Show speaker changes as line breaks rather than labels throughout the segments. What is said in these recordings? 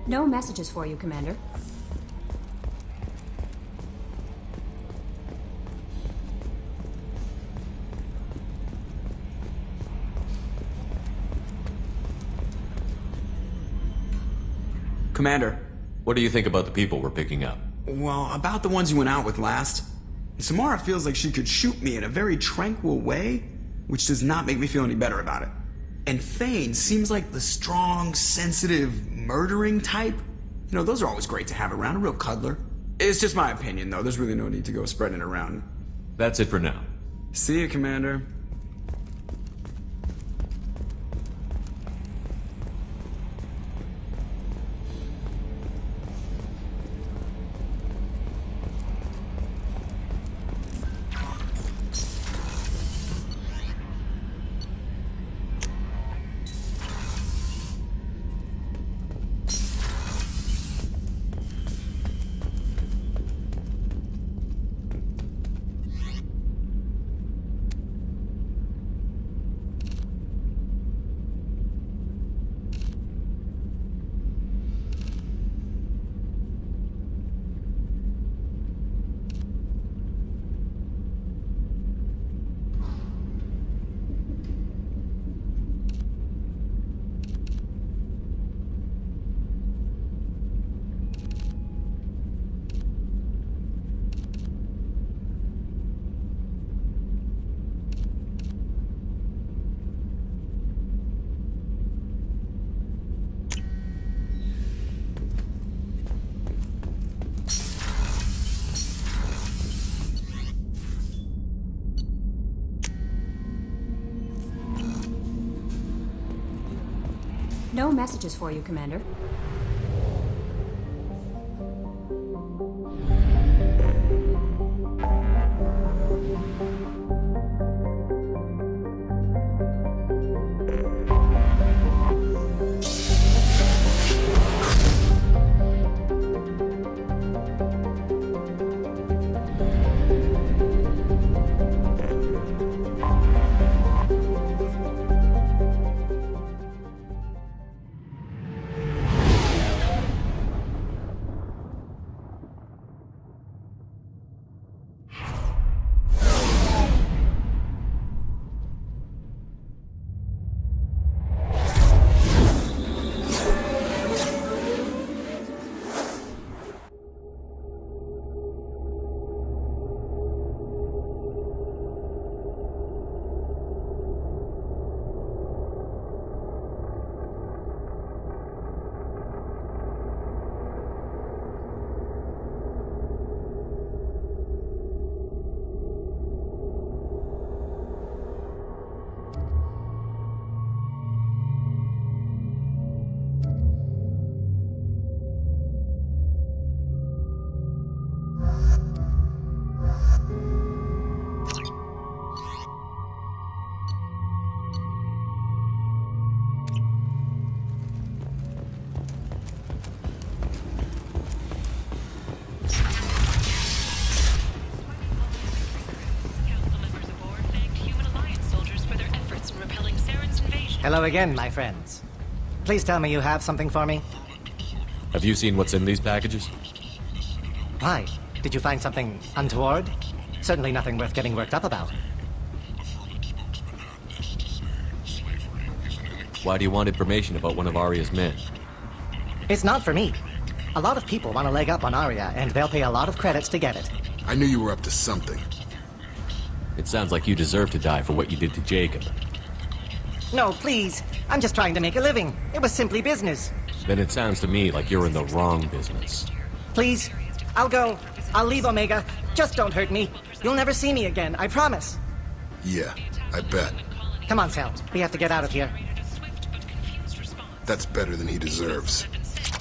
No messages for you, Commander.
Commander.
What do you think about the people we're picking up?
Well, about the ones you went out with last. Samara feels like she could shoot me in a very tranquil way, which does not make me feel any better about it. And Thane seems like the strong, sensitive, murdering type. You know, those are always great to have around, a real cuddler. It's just my opinion, though. There's really no need to go spreading it around.
That's it for now.
See you, Commander.
No messages for you, Commander.
Hello again, my friends. Please tell me you have something for me.
Have you seen what's in these packages?
Why? Did you find something untoward? Certainly nothing worth getting worked up about.
Why do you want information about one of Arya's men?
It's not for me. A lot of people want a leg up on Arya, and they'll pay a lot of credits to get it.
I knew you were up to something.
It sounds like you deserve to die for what you did to Jacob.
No, please. I'm just trying to make a living. It was simply business.
Then it sounds to me like you're in the wrong business.
Please. I'll go. I'll leave Omega. Just don't hurt me. You'll never see me again, I promise.
Yeah, I bet.
Come on, Sal. We have to get out of here.
That's better than he deserves.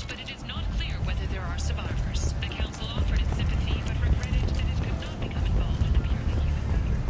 But it is not clear whether there are survivors. The council offered its sympathy, but regretted that it could not become involved in a purely human matter.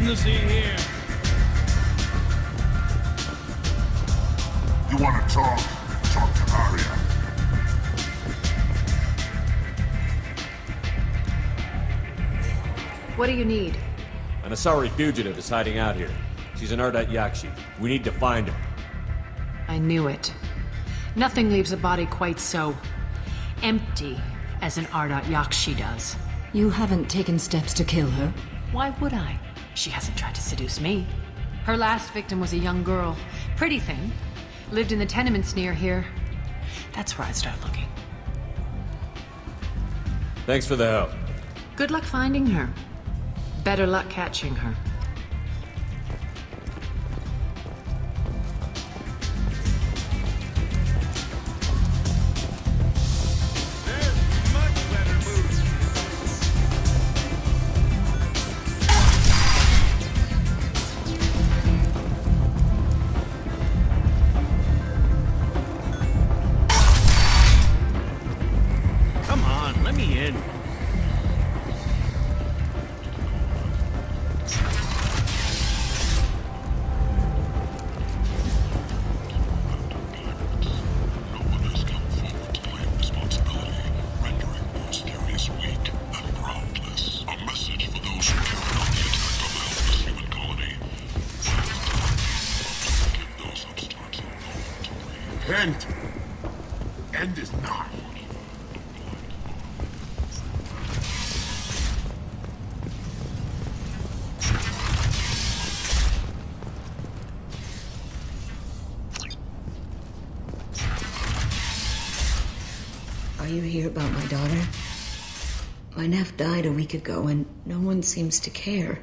nothing to see here.
You want to talk? Talk to Arya.
What do you need?
An Asari fugitive is hiding out here. She's an Ardat Yakshi. We need to find her.
I knew it. Nothing leaves a body quite so empty as an Ardat Yakshi does.
You haven't taken steps to kill her?
Why would I? She hasn't tried to seduce me. Her last victim was a young girl. Pretty thing. Lived in the tenements near here. That's where I'd start looking.
Thanks for the help.
Good luck finding her. Better luck catching her.
There's much better moves. Come on, let me in.
No one has come forward to claim responsibility, rendering those theories weak and groundless. A message for those who carried out the attack on the helpless human colony. Give those upstarts a moment to breathe. End! End is not.
Are you here about my daughter? My nephew died a week ago and no one seems to care.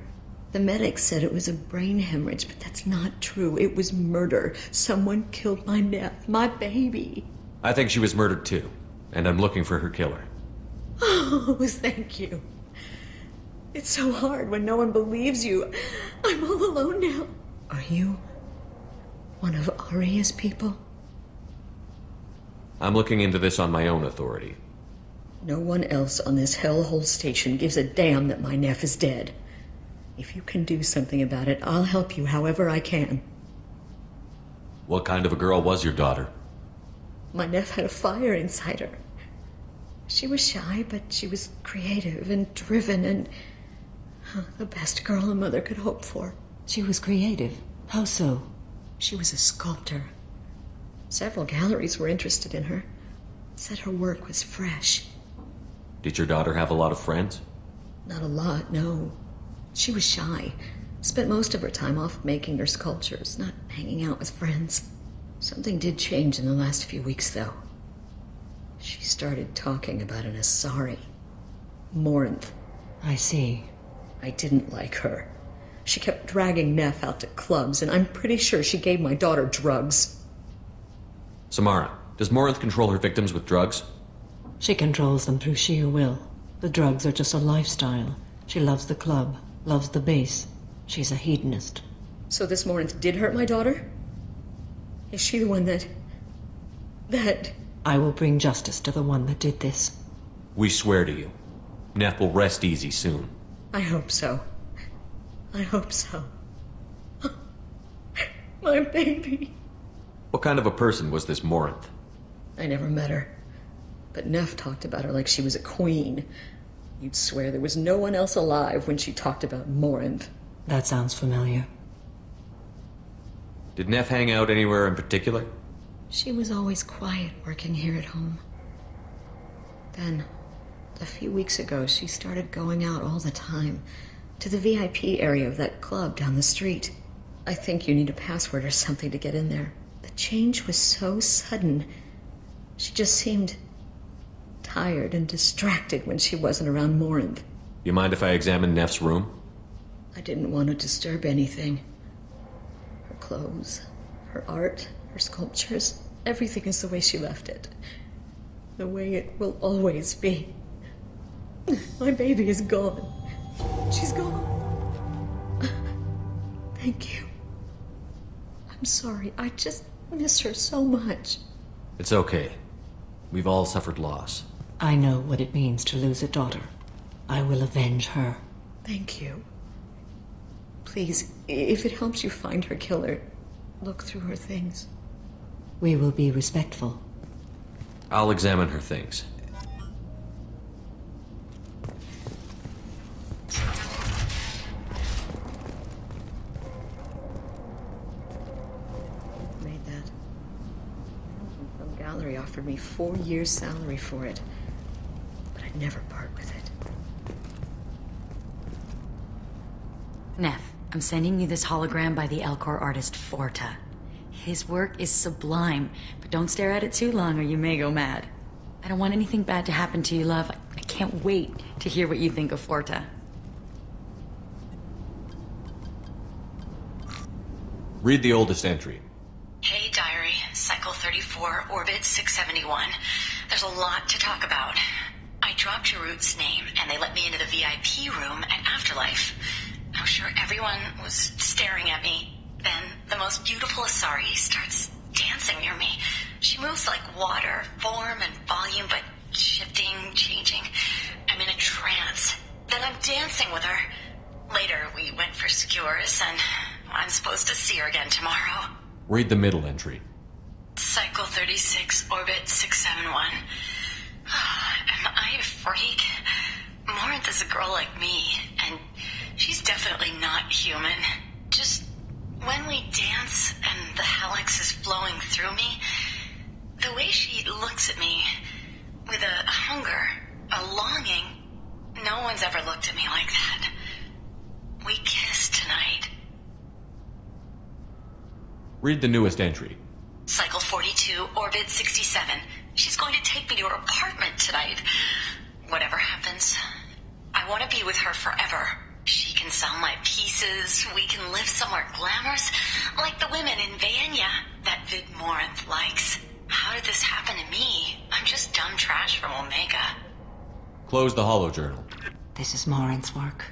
The medics said it was a brain hemorrhage, but that's not true. It was murder. Someone killed my nephew, my baby.
I think she was murdered too, and I'm looking for her killer.
Oh, thank you. It's so hard when no one believes you. I'm all alone now. Are you one of Arya's people?
I'm looking into this on my own authority.
No one else on this hellhole station gives a damn that my nephew is dead. If you can do something about it, I'll help you however I can.
What kind of a girl was your daughter?
My nephew had a fire inside her. She was shy, but she was creative and driven and the best girl a mother could hope for.
She was creative. How so?
She was a sculptor. Several galleries were interested in her. Said her work was fresh.
Did your daughter have a lot of friends?
Not a lot, no. She was shy. Spent most of her time off making her sculptures, not hanging out with friends. Something did change in the last few weeks, though. She started talking about an Asari. Morinth.
I see.
I didn't like her. She kept dragging Neff out to clubs, and I'm pretty sure she gave my daughter drugs.
Samara, does Morinth control her victims with drugs?
She controls them through sheer will. The drugs are just a lifestyle. She loves the club, loves the base. She's a hedonist.
So this Morinth did hurt my daughter? Is she the one that...
I will bring justice to the one that did this.
We swear to you. Neff will rest easy soon.
I hope so. I hope so. My baby.
What kind of a person was this Morinth?
I never met her. But Neff talked about her like she was a queen. You'd swear there was no one else alive when she talked about Morinth.
That sounds familiar.
Did Neff hang out anywhere in particular?
She was always quiet working here at home. Then, a few weeks ago, she started going out all the time to the VIP area of that club down the street. I think you need a password or something to get in there. The change was so sudden. She just seemed tired and distracted when she wasn't around Morinth.
You mind if I examine Neff's room?
I didn't want to disturb anything. Her clothes, her art, her sculptures, everything is the way she left it. The way it will always be. My baby is gone. She's gone. Thank you. I'm sorry. I just miss her so much.
It's okay. We've all suffered loss.
I know what it means to lose a daughter. I will avenge her.
Thank you. Please, if it helps you find her killer, look through her things.
We will be respectful.
I'll examine her things.
Made that. Some gallery offered me 4 years' salary for it, but I'd never part with it.
Neff, I'm sending you this hologram by the Elcor artist Forta. His work is sublime, but don't stare at it too long or you may go mad. I don't want anything bad to happen to you, love. I can't wait to hear what you think of Forta.
Read the oldest entry.
Hey, diary. Cycle 34, orbit 671. There's a lot to talk about. I dropped Jarut's name, and they let me into the VIP room at Afterlife. I'm sure everyone was staring at me. Then the most beautiful Asari starts dancing near me. She moves like water, form and volume, but shifting, changing. I'm in a trance. Then I'm dancing with her. Later, we went for skewers, and I'm supposed to see her again tomorrow.
Read the middle entry.
Cycle 36, orbit 671. Am I a freak? Morinth is a girl like me, and she's definitely not human. Just when we dance and the hallex is flowing through me, the way she looks at me with a hunger, a longing, no one's ever looked at me like that. We kissed tonight.
Read the newest entry.
Cycle 42, orbit 67. She's going to take me to her apartment tonight. Whatever happens, I want to be with her forever. She can sell my pieces. We can live somewhere glamorous, like the women in Vanya that Vid Morinth likes. How did this happen to me? I'm just dumb trash from Omega.
Close the holojournal.
This is Morinth's work.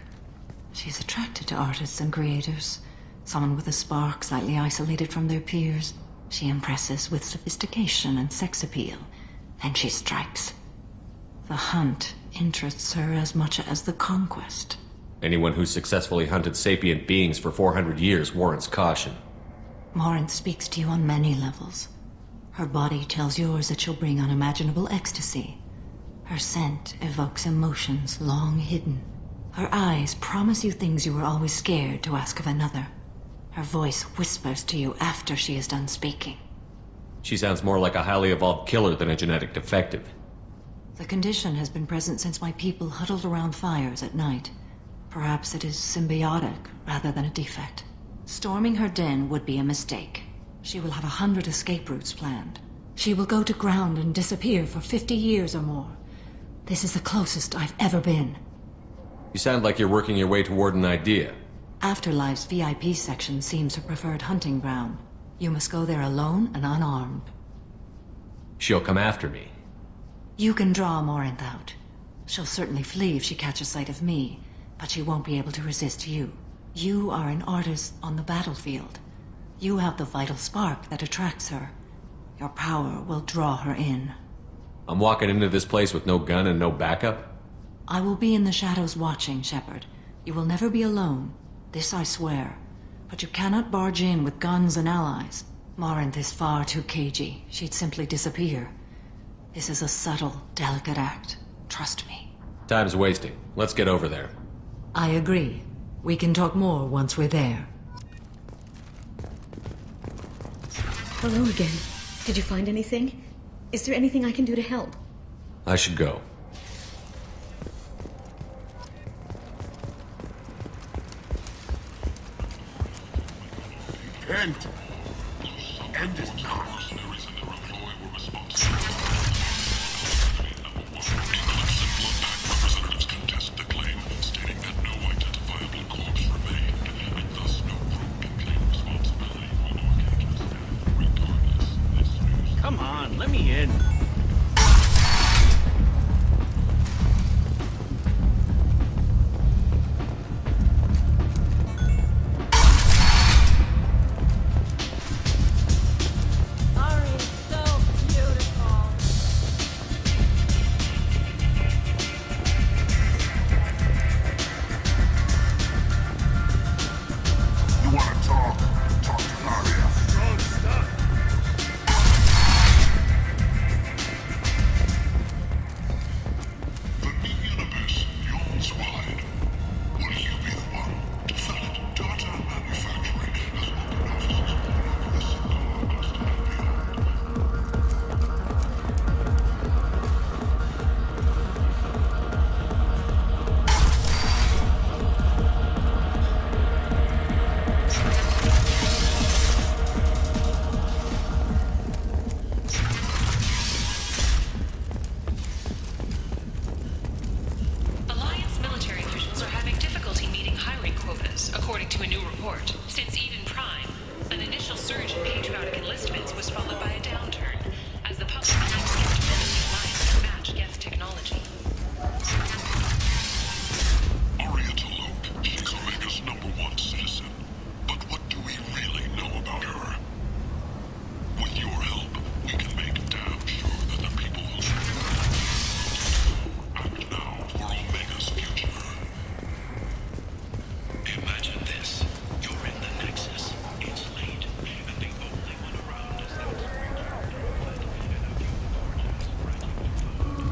She's attracted to artists and creators. Someone with a spark, slightly isolated from their peers. She impresses with sophistication and sex appeal. Then she strikes. The hunt interests her as much as the conquest.
Anyone who's successfully hunted sapient beings for 400 years warrants caution.
Morinth speaks to you on many levels. Her body tells yours that she'll bring unimaginable ecstasy. Her scent evokes emotions long hidden. Her eyes promise you things you were always scared to ask of another. Her voice whispers to you after she is done speaking.
She sounds more like a highly evolved killer than a genetic defective.
The condition has been present since my people huddled around fires at night. Perhaps it is symbiotic rather than a defect. Storming her den would be a mistake. She will have 100 escape routes planned. She will go to ground and disappear for 50 years or more. This is the closest I've ever been.
You sound like you're working your way toward an idea.
Afterlife's VIP section seems her preferred hunting ground. You must go there alone and unarmed.
She'll come after me.
You can draw Morinth out. She'll certainly flee if she catches sight of me, but she won't be able to resist you. You are an artist on the battlefield. You have the vital spark that attracts her. Your power will draw her in.
I'm walking into this place with no gun and no backup?
I will be in the shadows watching, Shepard. You will never be alone. This I swear. But you cannot barge in with guns and allies. Morinth is far too cagey. She'd simply disappear. This is a subtle, delicate act. Trust me.
Time's wasting. Let's get over there.
I agree. We can talk more once we're there.
Hello again. Did you find anything? Is there anything I can do to help?
I should go.
End it now. Mercenaries and their employ were responsible. Blood Pact representatives contest the claim, stating that no identifiable corpse remained, and thus no group can claim responsibility for Norcage's death. Regardless, this news...
Come on, let me in.
according to a new report. Since Eden Prime, an initial surge in patriotic enlistments was followed by a downturn, as the public began to get developing lines to match Geth technology.
Aria Tolok, she's Omega's #1 citizen. But what do we really know about her? With your help, we can make damn sure that the people will act now for Omega's future. Imagine this. You're in the Nexus. It's late, and the only one around is that creature and a few gorgeous,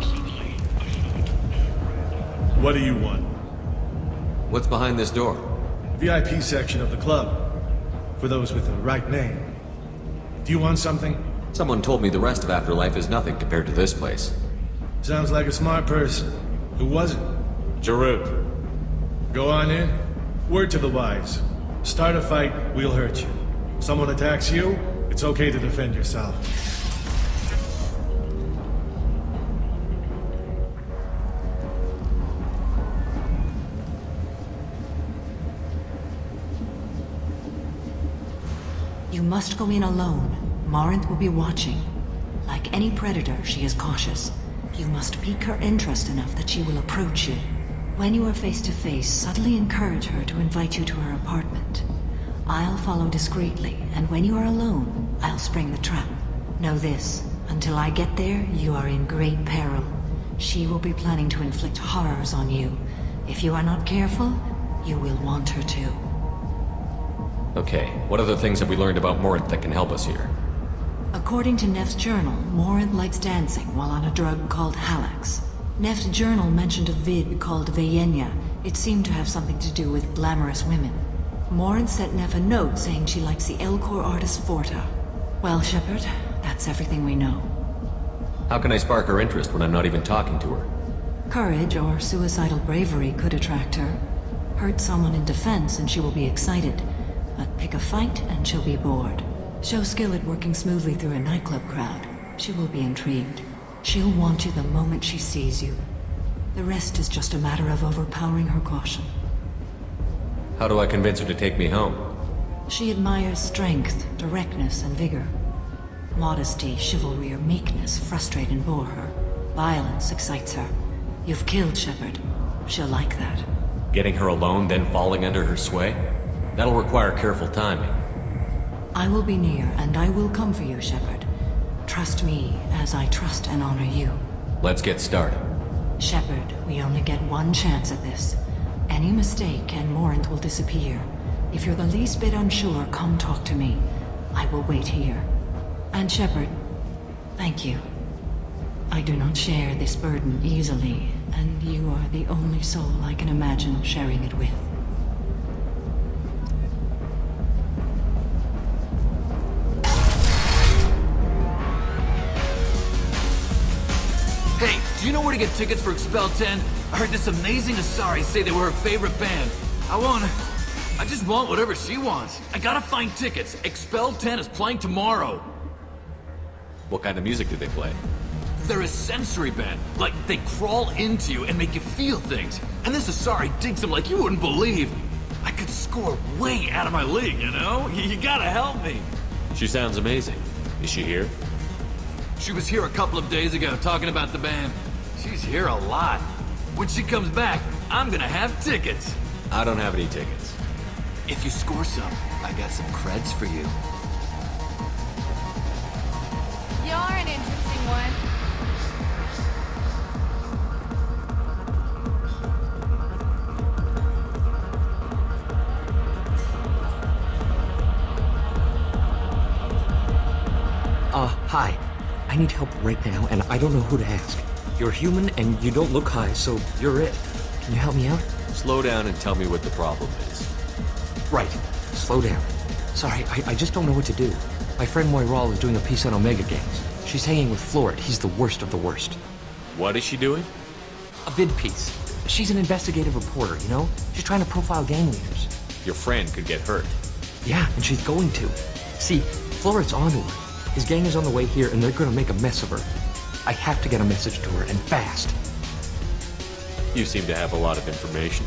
suddenly, a shot.
What do you want?
What's behind this door?
VIP section of the club. For those with the right name. Do you want something?
Someone told me the rest of Afterlife is nothing compared to this place.
Sounds like a smart person. Who was it?
Jarut.
Go on in. Word to the wise. Start a fight, we'll hurt you. Someone attacks you, it's okay to defend yourself.
You must go in alone. Morinth will be watching. Like any predator, she is cautious. You must pique her interest enough that she will approach you. When you are face to face, subtly encourage her to invite you to her apartment. I'll follow discreetly, and when you are alone, I'll spring the trap. Know this, until I get there, you are in great peril. She will be planning to inflict horrors on you. If you are not careful, you will want her to.
Okay, what other things have we learned about Morinth that can help us here?
According to Neff's journal, Morinth likes dancing while on a drug called Halax. Neff's journal mentioned a vid called Vayenya. It seemed to have something to do with glamorous women. Morinth sent Neff a note saying she likes the Elcor artist Forta. Well, Shepard, that's everything we know.
How can I spark her interest when I'm not even talking to her?
Courage or suicidal bravery could attract her. Hurt someone in defense and she will be excited. But pick a fight and she'll be bored. Show skill at working smoothly through a nightclub crowd. She will be intrigued. She'll want you the moment she sees you. The rest is just a matter of overpowering her caution.
How do I convince her to take me home?
She admires strength, directness, and vigor. Modesty, chivalry, or meekness frustrate and bore her. Violence excites her. You've killed Shepard. She'll like that.
Getting her alone, then falling under her sway? That'll require careful timing.
I will be near, and I will come for you, Shepard. Trust me, as I trust and honor you.
Let's get started.
Shepard, we only get one chance at this. Any mistake, and Morinth will disappear. If you're the least bit unsure, come talk to me. I will wait here. And Shepard, thank you. I do not share this burden easily, and you are the only soul I can imagine sharing it with.
Hey, do you know where to get tickets for Expel 10? I heard this amazing Asari say they were her favorite band. I just want whatever she wants. I gotta find tickets. Expel 10 is playing tomorrow.
What kind of music do they play?
They're a sensory band. Like, they crawl into you and make you feel things. And this Asari digs them like you wouldn't believe. I could score way out of my league, you know? You gotta help me.
She sounds amazing. Is she here?
She was here a couple of days ago talking about the band. She's here a lot. When she comes back, I'm gonna have tickets.
I don't have any tickets.
If you score some, I got some creds for you.
You're an interesting one.
Hi. I need help right now, and I don't know who to ask. You're human, and you don't look high, so you're it. Can you help me out?
Slow down and tell me what the problem is.
Right. Slow down. Sorry, I just don't know what to do. My friend Moiral is doing a piece on Omega gangs. She's hanging with Floret. He's the worst of the worst.
What is she doing?
A vid piece. She's an investigative reporter, you know? She's trying to profile gang leaders.
Your friend could get hurt.
Yeah, and she's going to. See, Floret's onto her. His gang is on the way here, and they're gonna make a mess of her. I have to get a message to her, and fast.
You seem to have a lot of information.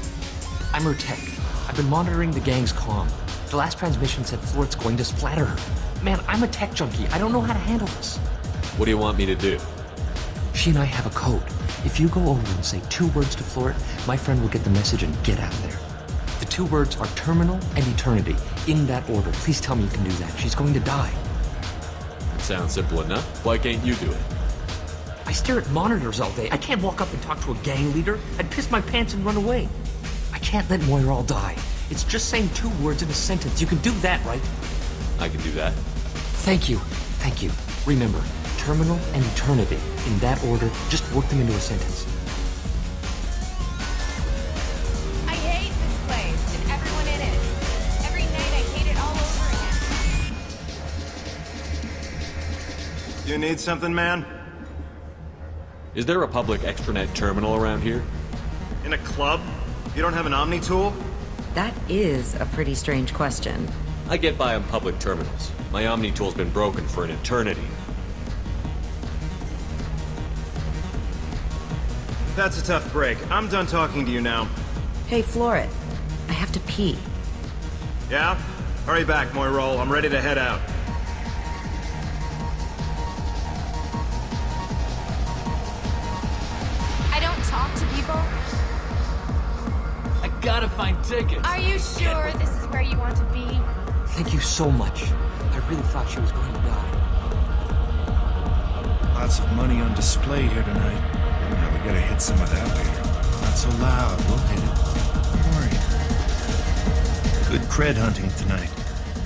I'm her tech. I've been monitoring the gang's comm. The last transmission said Floret's going to splatter her. Man, I'm a tech junkie. I don't know how to handle this.
What do you want me to do?
She and I have a code. If you go over and say 2 words to Floret, my friend will get the message and get out of there. The 2 words are terminal and eternity, in that order. Please tell me you can do that. She's going to die.
It sounds simple enough. Why can't you do it?
I stare at monitors all day. I can't walk up and talk to a gang leader. I'd piss my pants and run away. I can't let Moira die. It's just saying 2 words in a sentence. You can do that, right?
I can do that.
Thank you. Thank you. Remember, terminal and eternity. In that order, just work them into a sentence.
I hate this place and everyone in it. Every night I hate it all over again.
You need something, man?
Is there a public extranet terminal around here?
In a club? You don't have an Omni tool?
That is a pretty strange question.
I get by on public terminals. My Omni tool's been broken for an eternity.
That's a tough break. I'm done talking to you now.
Hey, Floret. I have to pee.
Yeah? Hurry back, Moira. I'm ready to head out.
I don't talk to people.
I gotta find tickets.
Are you sure this is where you want to be?
Thank you so much. I really thought she was going to die.
Lots of money on display here tonight. Now we gotta hit some of that later. Not so loud, we'll hit it. Don't worry. Good cred hunting tonight.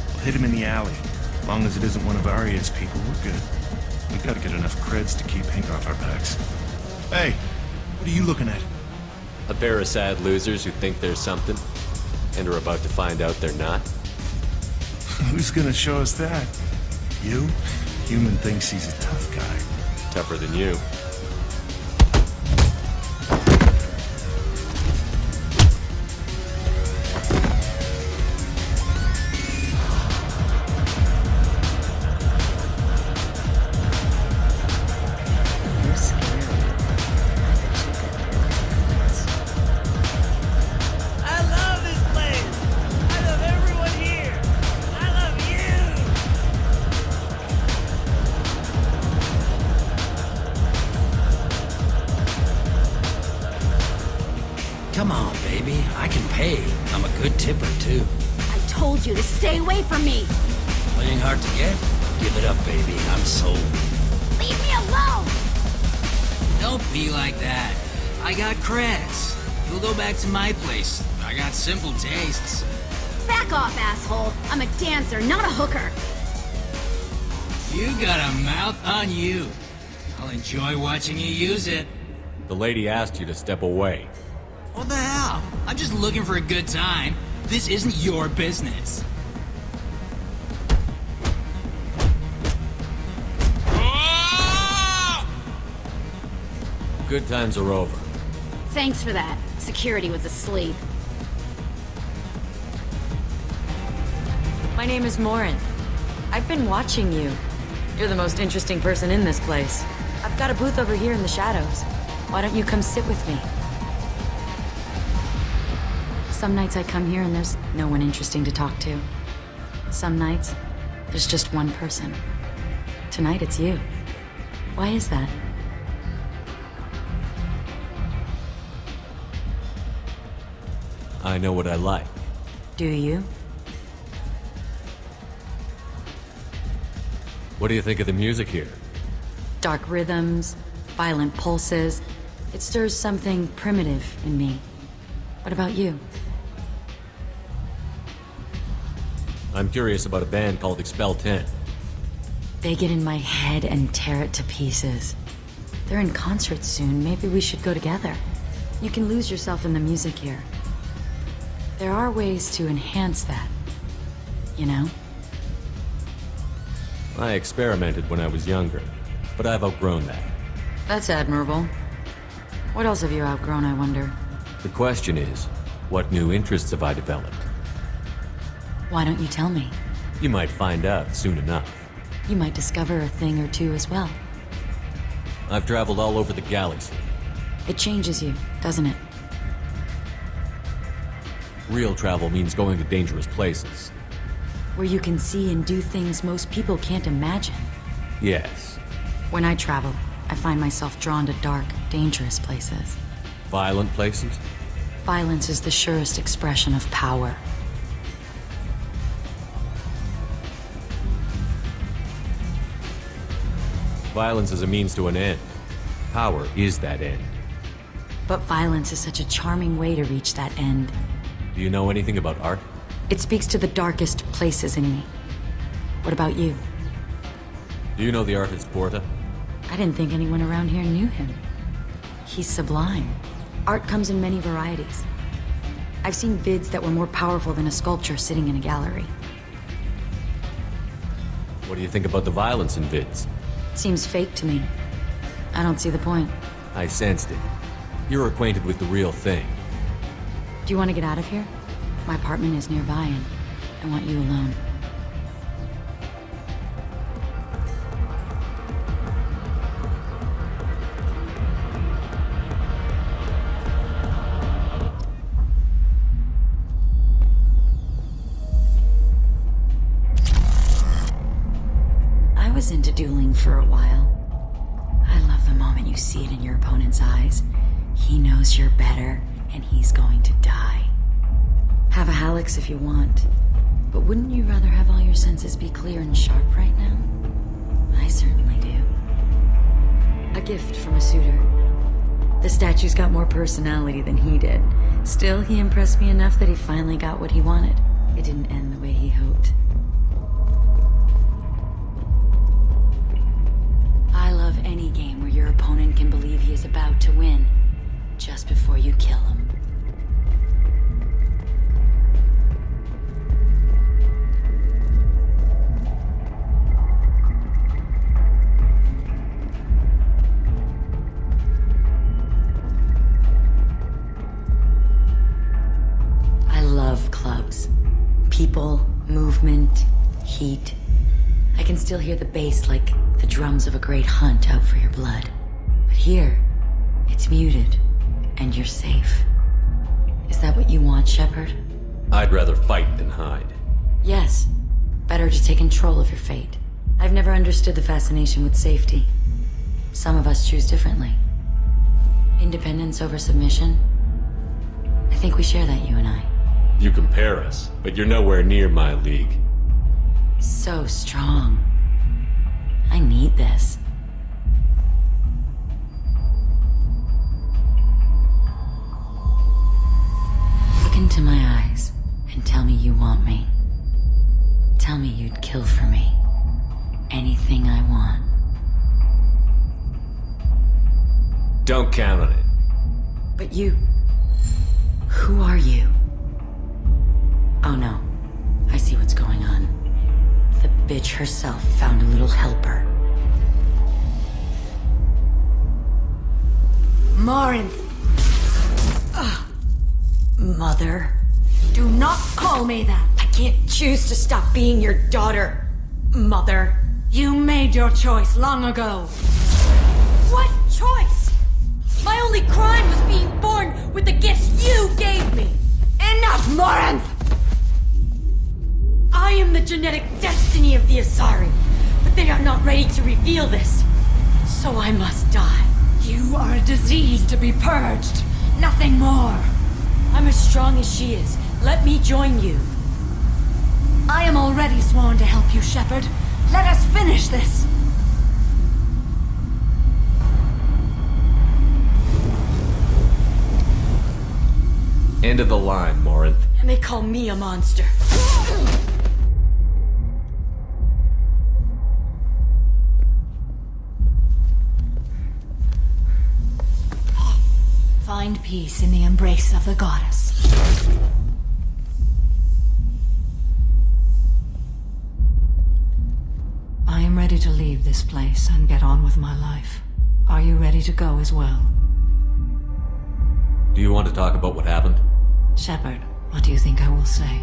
We'll hit him in the alley. As long as it isn't one of Arya's people, we're good. We gotta get enough creds to keep Hank off our backs. Hey, what are you looking at?
A pair of sad losers who think there's something, and are about to find out they're not.
Who's gonna show us that? You? Human thinks he's a tough guy.
Tougher than you.
You're scary.
I love this place. I love everyone here. I love you.
Come on, baby. I can pay. I'm a good tipper, too.
I told you to stay away from me.
Playing hard to get? Give it up, baby. I'm sold.
Leave me alone.
Don't be like that. I got creds. You'll go back to my place. I got simple tastes.
Back off, asshole. I'm a dancer, not a hooker.
You got a mouth on you. I'll enjoy watching you use it.
The lady asked you to step away.
What the hell? I'm just looking for a good time. This isn't your business.
Good times are over.
Thanks for that. Security was asleep.
My name is Morin. I've been watching you. You're the most interesting person in this place. I've got a booth over here in the shadows. Why don't you come sit with me? Some nights I come here and there's no one interesting to talk to. Some nights, there's just one person. Tonight it's you. Why is that?
I know what I like.
Do you?
What do you think of the music here?
Dark rhythms, violent pulses. It stirs something primitive in me. What about you?
I'm curious about a band called Expel 10.
They get in my head and tear it to pieces. They're in concert soon. Maybe we should go together. You can lose yourself in the music here. There are ways to enhance that, you know?
I experimented when I was younger, but I've outgrown that.
That's admirable. What else have you outgrown, I wonder?
The question is, what new interests have I developed?
Why don't you tell me?
You might find out soon enough.
You might discover a thing or two as well.
I've traveled all over the galaxy.
It changes you, doesn't it?
Real travel means going to dangerous places.
Where you can see and do things most people can't imagine.
Yes.
When I travel, I find myself drawn to dark, dangerous places.
Violent places?
Violence is the surest expression of power.
Violence is a means to an end. Power is that end.
But violence is such a charming way to reach that end.
Do you know anything about art?
It speaks to the darkest places in me. What about you?
Do you know the artist Porta?
I didn't think anyone around here knew him. He's sublime. Art comes in many varieties. I've seen vids that were more powerful than a sculpture sitting in a gallery.
What do you think about the violence in vids?
It seems fake to me. I don't see the point.
I sensed it. You're acquainted with the real thing.
Do you want to get out of here? My apartment is nearby and I want you alone. I was into dueling for a while. I love the moment you see it in your opponent's eyes. He knows you're better, and he's going to die. Have a Hallex if you want, but wouldn't you rather have all your senses be clear and sharp right now? I certainly do. A gift from a suitor. The statue's got more personality than he did. Still, he impressed me enough that he finally got what he wanted. It didn't end the way he hoped. I love any game where your opponent can believe he is about to win, just before you kill him. I love clubs. People, movement, heat. I can still hear the bass like the drums of a great hunt out for your blood. But here, it's muted, and you're safe. Is that what you want, Shepard?
I'd rather fight than hide.
Yes. Better to take control of your fate. I've never understood the fascination with safety. Some of us choose differently. Independence over submission? I think we share that, you and I.
You compare us, but you're nowhere near my league.
So strong. I need this. Look into my eyes and tell me you want me. Tell me you'd kill for me. Anything I want.
Don't count on it.
But you... Who are you? Oh no. I see what's going on. The bitch herself found a little helper. Morinth! Mother. Do not call me that! I can't choose to stop being your daughter, Mother. You made your choice long ago. What choice? My only crime was being born with the gifts you gave me. Enough, Morinth! I am the genetic destiny of the Asari, but they are not ready to reveal this. So I must die. You are a disease to be purged. Nothing more. I'm as strong as she is. Let me join you. I am already sworn to help you, Shepard. Let us finish this.
End of the line, Morinth.
And they call me a monster.
Find peace in the embrace of the goddess. I am ready to leave this place and get on with my life. Are you ready to go as well?
Do you want to talk about what happened?
Shepard, what do you think I will say?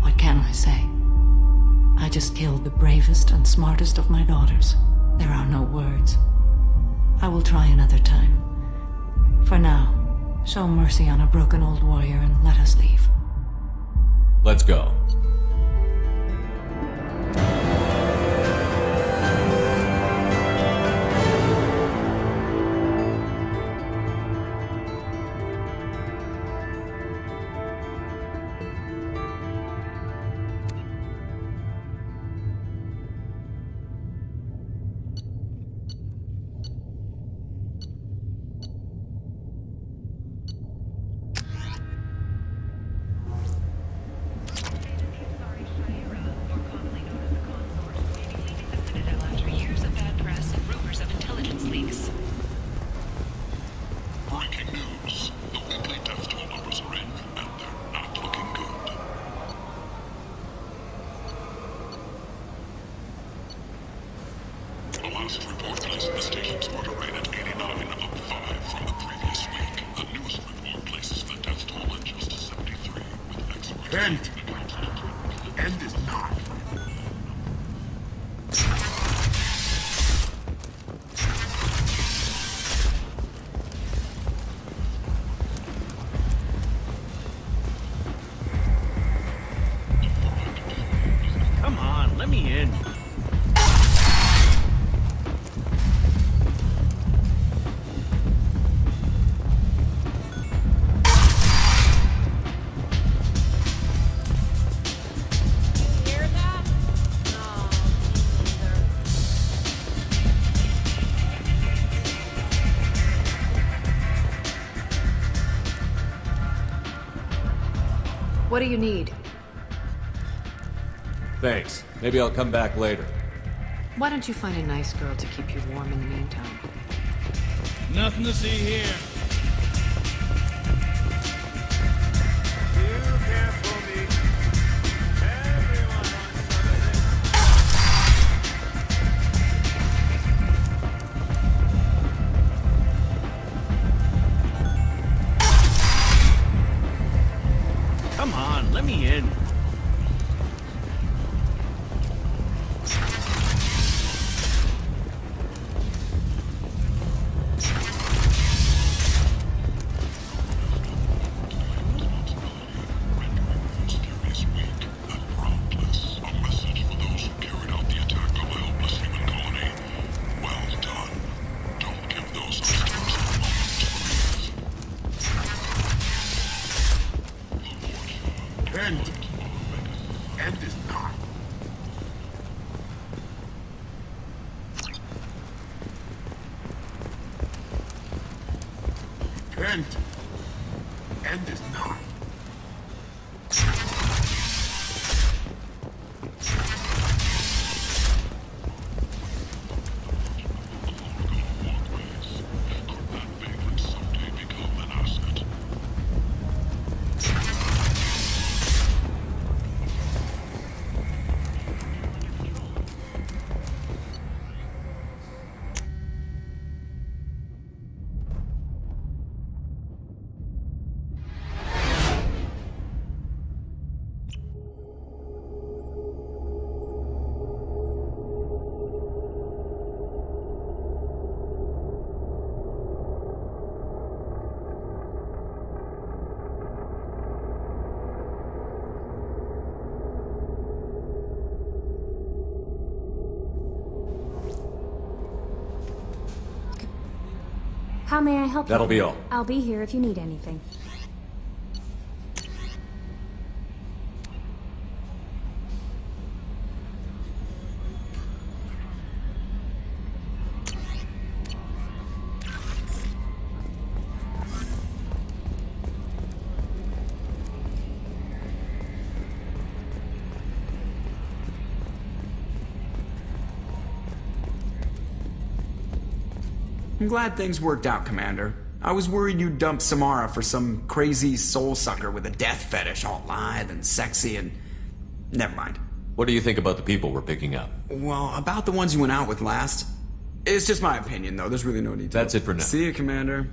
What can I say? I just killed the bravest and smartest of my daughters. There are no words. I will try another time. For now, show mercy on a broken old warrior and let us leave.
Let's go.
After years of bad press and rumors of intelligence leaks.
Breaking news. The weekly death toll numbers are in, and they're not looking good. The last report places the station's murder rate at 89, up 5 from the previous week. The newest report places the death toll at just 73, with experts...
Kent! End is not.
Come on, let me in.
Hear that? No, neither.
What do you need?
Thanks. Maybe I'll come back later.
Why don't you find a nice girl to keep you warm in the meantime?
Nothing to see here.
Come on, let me in.
Mysterious week and promptless. A message for those who carried out the attack on the helpless human colony. Well done. Don't give those upstarts a moment to breathe.
Kent! End is not. Kent! End is not.
Could that vagrant someday become an asset?
How may I help you?
That'll be all.
I'll be here if you need anything.
I'm glad things worked out, Commander. I was worried you'd dump Samara for some crazy soul sucker with a death fetish, all lithe and sexy and... Never mind.
What do you think about the people we're picking up?
Well, about the ones you went out with last... It's just my opinion, though. There's really no need to...
That's it for now.
See you, Commander.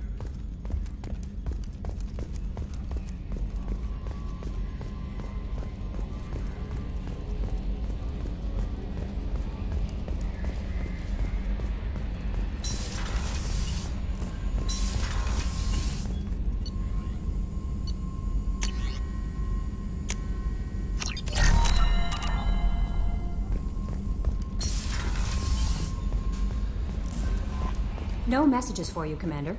No messages for you, Commander.